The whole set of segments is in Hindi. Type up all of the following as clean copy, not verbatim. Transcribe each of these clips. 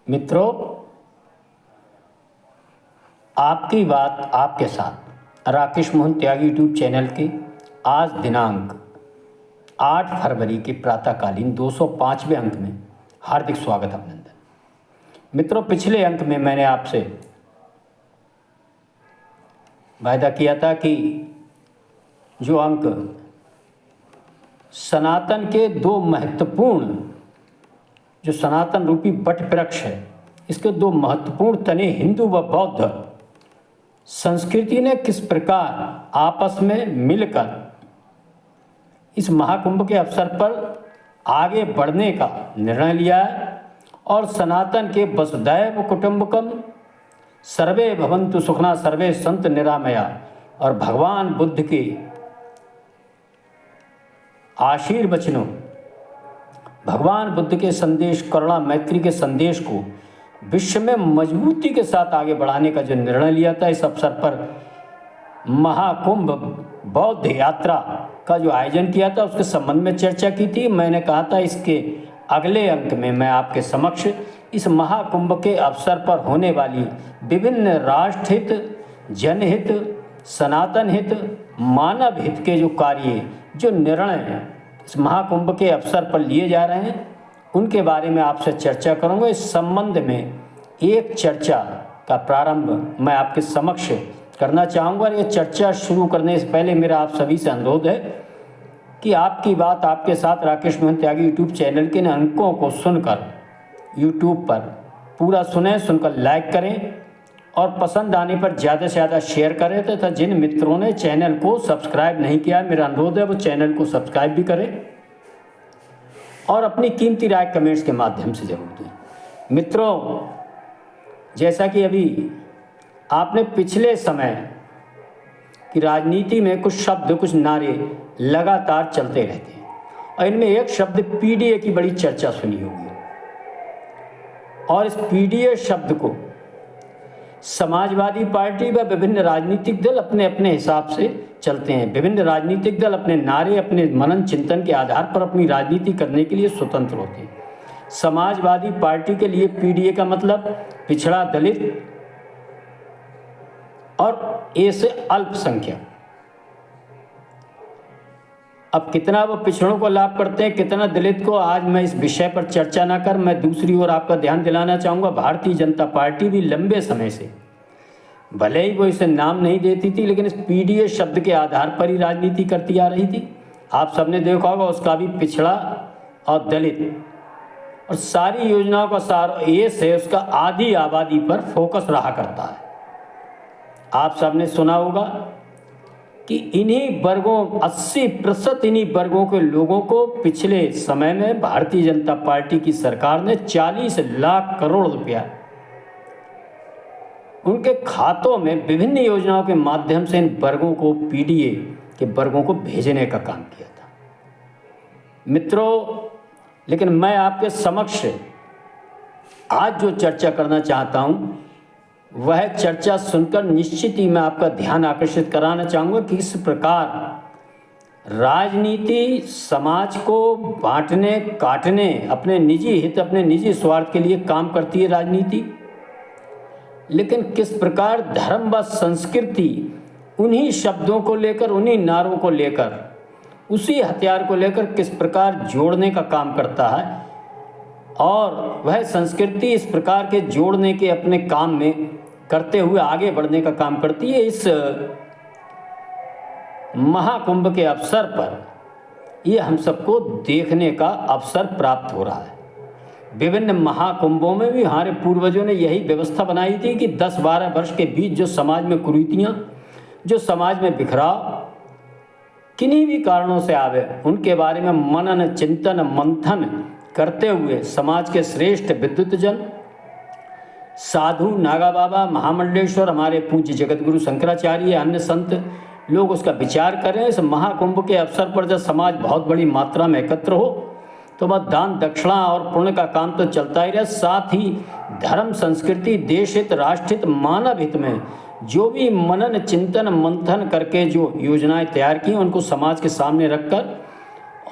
मित्रों, आपकी बात आपके साथ राकेश मोहन त्यागी यूट्यूब चैनल के आज दिनांक 8 फरवरी के प्रातःकालीन 205वें अंक में हार्दिक स्वागत अभिनंदन। मित्रों, पिछले अंक में मैंने आपसे वायदा किया था कि जो अंक सनातन के दो महत्वपूर्ण जो सनातन रूपी वट वृक्ष है, इसके दो महत्वपूर्ण तने हिंदू व बौद्ध संस्कृति ने किस प्रकार आपस में मिलकर इस महाकुंभ के अवसर पर आगे बढ़ने का निर्णय लिया है और सनातन के वसुधैव कुटुंबकम सर्वे भवन्तु सुखना सर्वे संत निरामया और भगवान बुद्ध के आशीर्वचनों, भगवान बुद्ध के संदेश, करुणा मैत्री के संदेश को विश्व में मजबूती के साथ आगे बढ़ाने का जो निर्णय लिया था, इस अवसर पर महाकुंभ बौद्ध यात्रा का जो आयोजन किया था उसके संबंध में चर्चा की थी। मैंने कहा था इसके अगले अंक में मैं आपके समक्ष इस महाकुंभ के अवसर पर होने वाली विभिन्न राष्ट्रहित, जनहित, सनातन हित, मानव हित के जो कार्य, जो निर्णय इस महाकुंभ के अवसर पर लिए जा रहे हैं, उनके बारे में आपसे चर्चा करूंगा। इस संबंध में एक चर्चा का प्रारंभ मैं आपके समक्ष करना चाहूँगा। ये चर्चा शुरू करने से पहले मेरा आप सभी से अनुरोध है कि आपकी बात आपके साथ राकेश मोहन त्यागी यूट्यूब चैनल के इन अंकों को सुनकर यूट्यूब पर पूरा सुने, सुनकर लाइक करें और पसंद आने पर ज़्यादा से ज़्यादा शेयर करें तथा जिन मित्रों ने चैनल को सब्सक्राइब नहीं किया, मेरा अनुरोध है वो चैनल को सब्सक्राइब भी करें और अपनी कीमती राय कमेंट्स के माध्यम से जरूर दें। मित्रों, जैसा कि अभी आपने पिछले समय की राजनीति में कुछ शब्द, कुछ नारे लगातार चलते रहते हैं और इनमें एक शब्द पीडीए की बड़ी चर्चा सुनी होगी और इस पीडीए शब्द को समाजवादी पार्टी व विभिन्न राजनीतिक दल अपने अपने हिसाब से चलते हैं। विभिन्न राजनीतिक दल अपने नारे, अपने मनन चिंतन के आधार पर अपनी राजनीति करने के लिए स्वतंत्र होते हैं। समाजवादी पार्टी के लिए पीडीए का मतलब पिछड़ा, दलित और ए से अल्पसंख्यक। अब कितना वो पिछड़ों को लाभ करते हैं, कितना दलित को, आज मैं इस विषय पर चर्चा ना कर मैं दूसरी ओर आपका ध्यान दिलाना चाहूँगा। भारतीय जनता पार्टी भी लंबे समय से, भले ही वो इसे नाम नहीं देती थी, लेकिन इस पीडीए शब्द के आधार पर ही राजनीति करती आ रही थी। आप सबने देखा होगा उसका भी पिछड़ा और दलित और सारी योजनाओं का सार ये से उसका आधी आबादी पर फोकस रहा करता है। आप सबने सुना होगा कि इन्हीं वर्गों 80% इन्हीं वर्गों के लोगों को पिछले समय में भारतीय जनता पार्टी की सरकार ने 40 लाख करोड़ रुपया उनके खातों में विभिन्न योजनाओं के माध्यम से इन वर्गों को, पीडीए के वर्गों को भेजने का काम किया था। मित्रों, लेकिन मैं आपके समक्ष आज जो चर्चा करना चाहता हूँ वह चर्चा सुनकर निश्चित ही मैं आपका ध्यान आकर्षित कराना चाहूँगा कि इस प्रकार राजनीति समाज को बांटने, काटने, अपने निजी हित, अपने निजी स्वार्थ के लिए काम करती है राजनीति, लेकिन किस प्रकार धर्म व संस्कृति उन्हीं शब्दों को लेकर, उन्हीं नारों को लेकर, उसी हथियार को लेकर किस प्रकार जोड़ने का काम करता है और वह संस्कृति इस प्रकार के जोड़ने के अपने काम में करते हुए आगे बढ़ने का काम करती है। इस महाकुंभ के अवसर पर ये हम सबको देखने का अवसर प्राप्त हो रहा है। विभिन्न महाकुंभों में भी हमारे पूर्वजों ने यही व्यवस्था बनाई थी कि 10-12 वर्ष के बीच जो समाज में कुरीतियाँ, जो समाज में बिखराव किन्हीं भी कारणों से आवे, उनके बारे में मनन, चिंतन, मंथन करते हुए समाज के श्रेष्ठ विद्वतजन, साधु, नागा बाबा, महामंडलेश्वर, हमारे पूज्य जगतगुरु शंकराचार्य, अन्य संत लोग उसका विचार करें। इस महाकुंभ के अवसर पर जब समाज बहुत बड़ी मात्रा में एकत्र हो तो वह दान, दक्षिणा और पुण्य का काम तो चलता ही रहे, साथ ही धर्म, संस्कृति, देश हित, राष्ट्र हित, मानव हित में जो भी मनन, चिंतन, मंथन करके जो योजनाएं तैयार की उनको समाज के सामने रखकर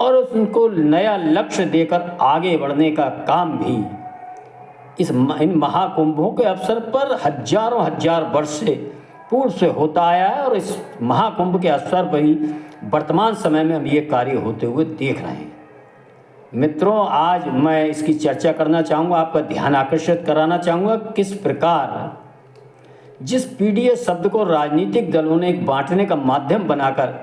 और उनको नया लक्ष्य देकर आगे बढ़ने का काम भी इन महाकुंभों के अवसर पर हजारों हजार वर्ष से पूर्व से होता आया है और इस महाकुंभ के अवसर पर ही वर्तमान समय में हम ये कार्य होते हुए देख रहे हैं। मित्रों, आज मैं इसकी चर्चा करना चाहूँगा, आपका ध्यान आकर्षित कराना चाहूँगा किस प्रकार जिस पीडीए शब्द को राजनीतिक दलों ने एक बांटने का माध्यम बनाकर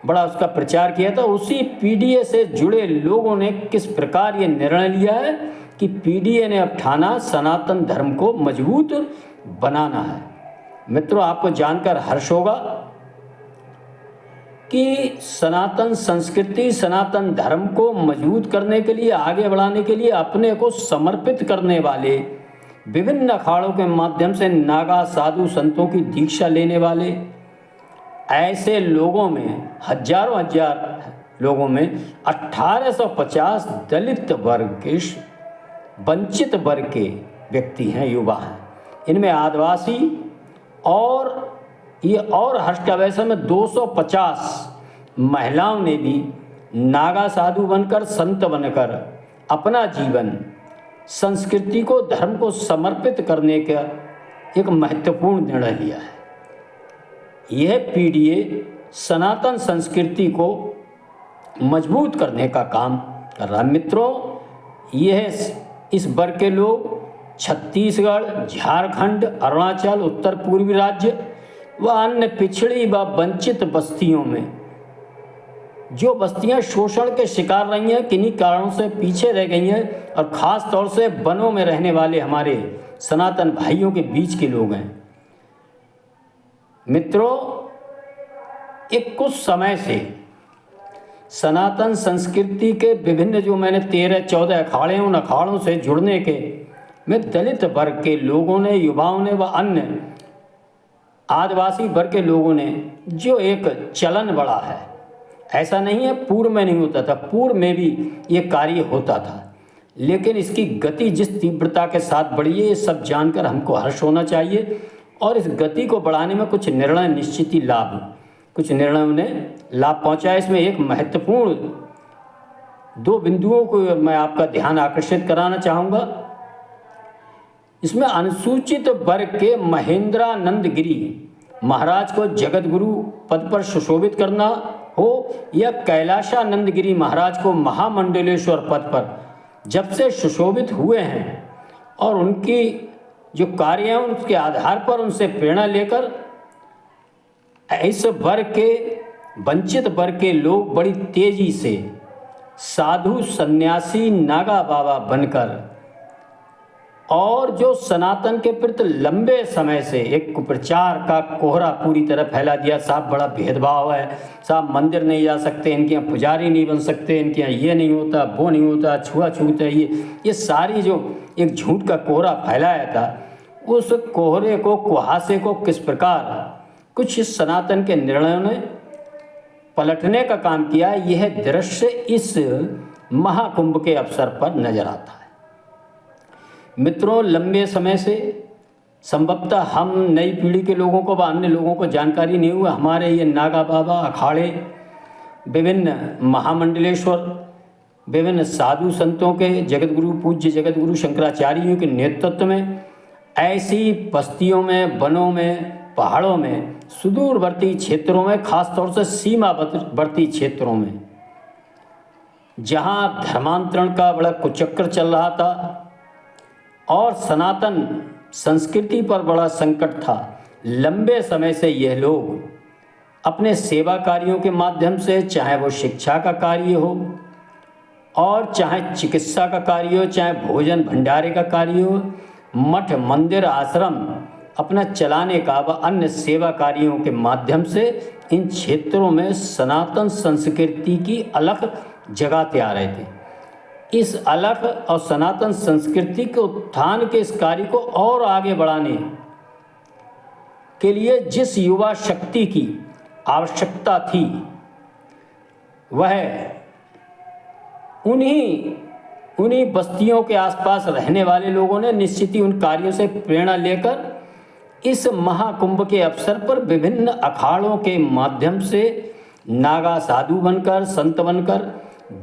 बड़ा उसका प्रचार किया था, उसी पीडीए से जुड़े लोगों ने किस प्रकार ये निर्णय लिया है कि पीडीए ने अब ठाना सनातन धर्म को मजबूत बनाना है। मित्रों, आपको जानकर हर्ष होगा कि सनातन संस्कृति, सनातन धर्म को मजबूत करने के लिए, आगे बढ़ाने के लिए अपने को समर्पित करने वाले, विभिन्न अखाड़ों के माध्यम से नागा साधु संतों की दीक्षा लेने वाले ऐसे लोगों में, हजारों हजार लोगों में 1850 दलित वर्ग के, वंचित वर्ग के व्यक्ति हैं, युवा हैं। इनमें आदिवासी और ये और हर्ष का वैसे में 250 महिलाओं ने भी नागा साधु बनकर, संत बनकर अपना जीवन संस्कृति को, धर्म को समर्पित करने का एक महत्वपूर्ण निर्णय लिया है। यह पीडीए सनातन संस्कृति को मजबूत करने का काम कर रहा है। मित्रों, इस वर्ग के लोग छत्तीसगढ़, झारखंड, अरुणाचल, उत्तर पूर्वी राज्य व अन्य पिछड़ी व वंचित बस्तियों में, जो बस्तियां शोषण के शिकार रही हैं, किन्हीं कारणों से पीछे रह गई हैं, और ख़ास तौर से वनों में रहने वाले हमारे सनातन भाइयों के बीच के लोग हैं। मित्रों, एक कुछ समय से सनातन संस्कृति के विभिन्न, जो मैंने 13-14 अखाड़े, उन अखाड़ों से जुड़ने के में दलित वर्ग के लोगों ने, युवाओं ने व अन्य आदिवासी वर्ग के लोगों ने जो एक चलन बढ़ा है, ऐसा नहीं है पूर्व में नहीं होता था, पूर्व में भी ये कार्य होता था, लेकिन इसकी गति जिस तीव्रता के साथ बढ़ी है, ये सब जानकर हमको हर्ष होना चाहिए। और इस गति को बढ़ाने में कुछ निर्णय निश्चित ही कुछ निर्णयों ने लाभ पहुँचाया। इसमें एक महत्वपूर्ण 2 बिंदुओं को मैं आपका ध्यान आकर्षित कराना चाहूँगा। इसमें अनुसूचित वर्ग के महेंद्रानंद गिरी महाराज को जगत गुरु पद पर सुशोभित करना हो, या कैलाशानंद गिरी महाराज को महामंडलेश्वर पद पर जब से सुशोभित हुए हैं और उनकी जो कार्य हैं उसके आधार पर उनसे प्रेरणा लेकर इस वर्ग के, वंचित वर्ग के लोग बड़ी तेजी से साधु, सन्यासी, नागा बाबा बनकर, और जो सनातन के प्रति लंबे समय से एक कुप्रचार का कोहरा पूरी तरह फैला दिया, साहब बड़ा भेदभाव है, साहब मंदिर नहीं जा सकते, इनके यहाँ पुजारी नहीं बन सकते, इनके यहाँ ये नहीं होता, वो नहीं होता, छुआछूत है, ये सारी जो एक झूठ का कोहरा फैलाया था, उस कोहरे को, कुहासे को किस प्रकार कुछ इस सनातन के निर्णयों ने पलटने का काम किया, यह दृश्य इस महाकुंभ के अवसर पर नजर आता है। मित्रों, लंबे समय से संभवतः हम नई पीढ़ी के लोगों को व अन्य लोगों को जानकारी नहीं हुआ, हमारे ये नागा बाबा अखाड़े, विभिन्न महामंडलेश्वर, विभिन्न साधु संतों के, जगतगुरु, पूज्य जगतगुरु शंकराचार्यों के नेतृत्व में ऐसी बस्तियों में, वनों में, पहाड़ों में, सुदूरवर्ती क्षेत्रों में, खास तौर से सीमावर्ती क्षेत्रों में, जहाँ धर्मांतरण का बड़ा कुचक्र चल रहा था और सनातन संस्कृति पर बड़ा संकट था, लंबे समय से यह लोग अपने सेवा कार्यों के माध्यम से, चाहे वो शिक्षा का कार्य हो और चाहे चिकित्सा का कार्य हो, चाहे भोजन भंडारे का कार्य हो, मठ, मंदिर, आश्रम अपना चलाने का व अन्य सेवा कार्यों के माध्यम से इन क्षेत्रों में सनातन संस्कृति की अलख जगाते आ रहे थे। इस अलख और सनातन संस्कृति के उत्थान के इस कार्य को और आगे बढ़ाने के लिए जिस युवा शक्ति की आवश्यकता थी, वह उन्हीं बस्तियों के आसपास रहने वाले लोगों ने निश्चित ही उन कार्यों से प्रेरणा लेकर इस महाकुंभ के अवसर पर विभिन्न अखाड़ों के माध्यम से नागा साधु बनकर, संत बनकर,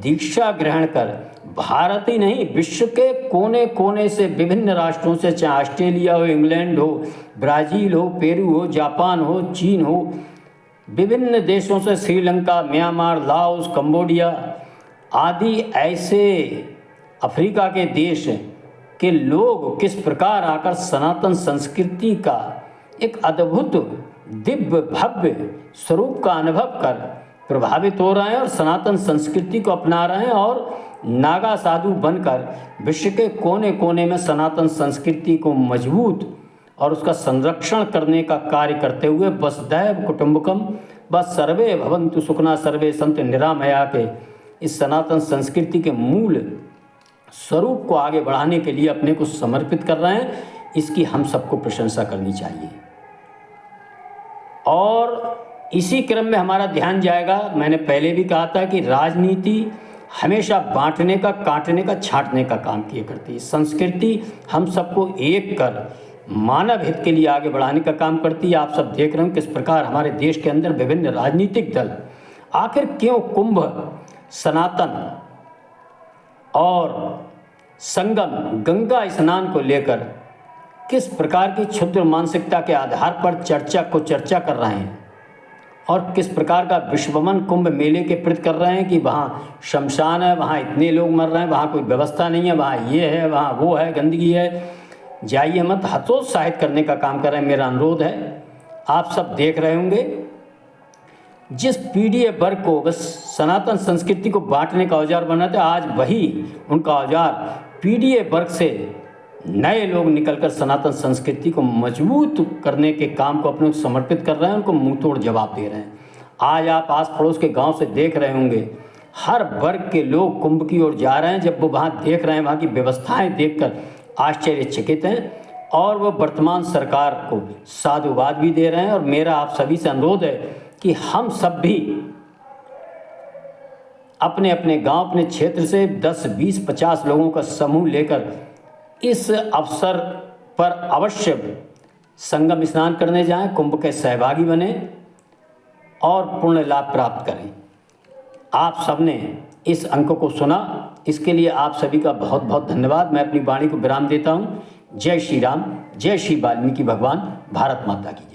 दीक्षा ग्रहण कर भारत ही नहीं, विश्व के कोने कोने से, विभिन्न राष्ट्रों से, चाहे ऑस्ट्रेलिया हो, इंग्लैंड हो, ब्राज़ील हो, पेरू हो, जापान हो, चीन हो, विभिन्न देशों से, श्रीलंका, म्यांमार, लाओस, कंबोडिया आदि ऐसे अफ्रीका के देश के लोग किस प्रकार आकर सनातन संस्कृति का एक अद्भुत दिव्य भव्य स्वरूप का अनुभव कर प्रभावित हो रहे हैं और सनातन संस्कृति को अपना रहे हैं और नागा साधु बनकर विश्व के कोने कोने में सनातन संस्कृति को मजबूत और उसका संरक्षण करने का कार्य करते हुए वसुधैव कुटुंबकम बस सर्वे भवन्तु सुखिनः सर्वे सन्तु निरामया के इस सनातन संस्कृति के मूल स्वरूप को आगे बढ़ाने के लिए अपने को समर्पित कर रहे हैं। इसकी हम सबको प्रशंसा करनी चाहिए। और इसी क्रम में हमारा ध्यान जाएगा, मैंने पहले भी कहा था कि राजनीति हमेशा बांटने का, काटने का, छांटने का काम किया करती है। संस्कृति हम सबको एक कर मानव हित के लिए आगे बढ़ाने का काम करती है। आप सब देख रहे हैं किस प्रकार हमारे देश के अंदर विभिन्न राजनीतिक दल आखिर क्यों कुंभ, सनातन और संगम, गंगा स्नान को लेकर किस प्रकार की क्षुद्र मानसिकता के आधार पर चर्चा कर रहे हैं और किस प्रकार का विश्वमन कुंभ मेले के प्रति कर रहे हैं कि वहाँ शमशान है, वहाँ इतने लोग मर रहे हैं, वहाँ कोई व्यवस्था नहीं है, वहाँ ये है, वहाँ वो है, गंदगी है, जाइए मत, हतोत्साहित करने का काम कर रहे हैं। मेरा अनुरोध है, आप सब देख रहे होंगे जिस पीढ़ी वर्ग को बस सनातन संस्कृति को बांटने का औजार बनाते, आज वही उनका औजार पीढ़ी वर्ग से नए लोग निकलकर सनातन संस्कृति को मजबूत करने के काम को अपने को समर्पित कर रहे हैं, उनको मुंह तोड़ जवाब दे रहे हैं। आज आप आस पड़ोस के गांव से देख रहे होंगे, हर वर्ग के लोग कुंभ की ओर जा रहे हैं। जब वो वहाँ देख रहे हैं, वहाँ की व्यवस्थाएं देखकर आश्चर्यचकित हैं और वो वर्तमान सरकार को साधुवाद भी दे रहे हैं। और मेरा आप सभी से अनुरोध है कि हम सब भी अपने अपने गांव, अपने क्षेत्र से 10, 20, 50 लोगों का समूह लेकर इस अवसर पर अवश्य संगम स्नान करने जाएं, कुंभ के सहभागी बने और पुण्य लाभ प्राप्त करें। आप सबने इस अंक को सुना, इसके लिए आप सभी का बहुत बहुत धन्यवाद। मैं अपनी वाणी को विराम देता हूँ। जय श्री राम, जय श्री वाल्मीकि भगवान, भारत माता की।